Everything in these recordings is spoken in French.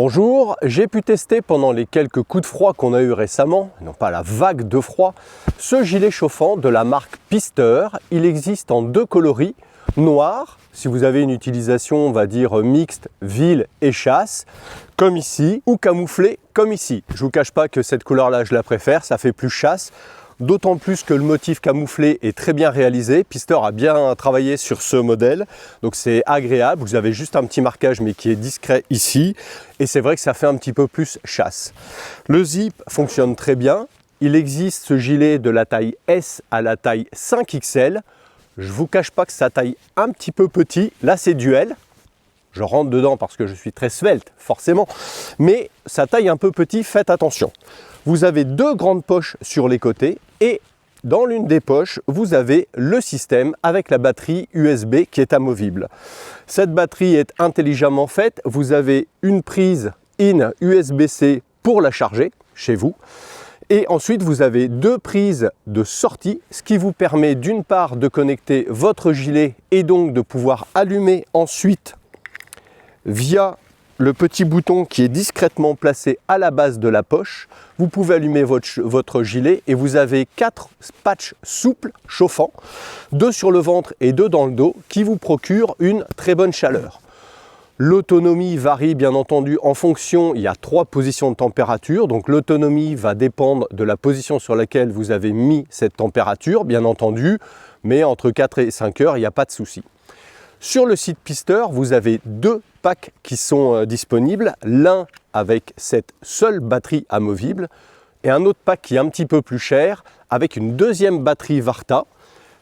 Bonjour, j'ai pu tester pendant les quelques coups de froid qu'on a eu récemment, non pas la vague de froid, ce gilet chauffant de la marque Pister. Il existe en deux coloris, noir, si vous avez une utilisation on va dire mixte, ville et chasse, comme ici, ou camouflé comme ici. Je ne vous cache pas que cette couleur-là je la préfère, ça fait plus chasse. D'autant plus que le motif camouflé est très bien réalisé. Pister a bien travaillé sur ce modèle, donc c'est agréable. Vous avez juste un petit marquage mais qui est discret ici. Et c'est vrai que ça fait un petit peu plus chasse. Le zip fonctionne très bien. Il existe ce gilet de la taille S à la taille 5XL. Je ne vous cache pas que ça taille un petit peu petit. Là c'est duel. Je rentre dedans parce que je suis très svelte, forcément. Mais ça taille un peu petit, faites attention. Vous avez deux grandes poches sur les côtés et dans l'une des poches, vous avez le système avec la batterie USB qui est amovible. Cette batterie est intelligemment faite. Vous avez une prise in USB-C pour la charger chez vous. Et ensuite, vous avez deux prises de sortie, ce qui vous permet d'une part de connecter votre gilet et donc de pouvoir allumer ensuite via le petit bouton qui est discrètement placé à la base de la poche. Vous pouvez allumer votre gilet et vous avez 4 patchs souples chauffants, 2 sur le ventre et 2 dans le dos, qui vous procurent une très bonne chaleur. L'autonomie varie bien entendu en fonction, il y a 3 positions de température, donc l'autonomie va dépendre de la position sur laquelle vous avez mis cette température, bien entendu, mais entre 4 et 5 heures, il n'y a pas de souci. Sur le site Pister, vous avez 2 packs qui sont disponibles, l'un avec cette seule batterie amovible et un autre pack qui est un petit peu plus cher avec une deuxième batterie Varta.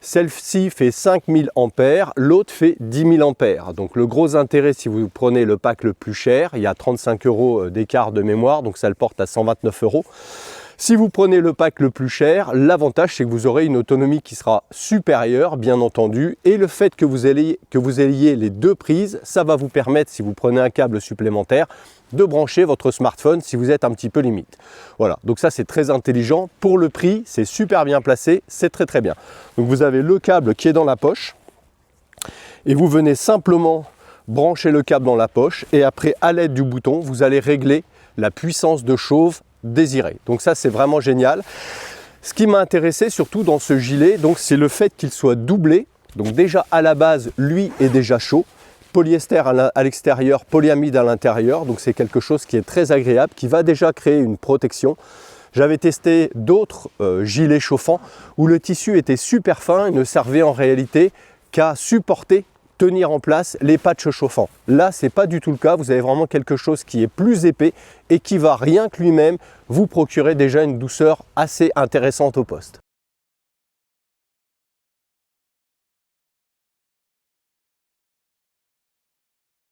Celle-ci fait 5000 ampères, l'autre fait 10 000 ampères. Donc le gros intérêt si vous prenez le pack le plus cher, il y a 35 € d'écart de mémoire, donc ça le porte à 129 €. Si vous prenez le pack le plus cher, l'avantage c'est que vous aurez une autonomie qui sera supérieure, bien entendu, et le fait que vous ayez les deux prises, ça va vous permettre, si vous prenez un câble supplémentaire, de brancher votre smartphone si vous êtes un petit peu limite. Voilà, donc ça c'est très intelligent. Pour le prix, c'est super bien placé, c'est très bien. Donc vous avez le câble qui est dans la poche, et vous venez simplement brancher le câble dans la poche, et après, à l'aide du bouton, vous allez régler la puissance de chauffe désiré. Donc ça c'est vraiment génial. Ce qui m'a intéressé surtout dans ce gilet, donc c'est le fait qu'il soit doublé. Donc déjà à la base, lui est déjà chaud. Polyester à l'extérieur, polyamide à l'intérieur. Donc c'est quelque chose qui est très agréable, qui va déjà créer une protection. J'avais testé d'autres gilets chauffants où le tissu était super fin et ne servait en réalité qu'à supporter, tenir en place les patchs chauffants. Là, c'est pas du tout le cas. Vous avez vraiment quelque chose qui est plus épais et qui va rien que lui-même vous procurer déjà une douceur assez intéressante au poste.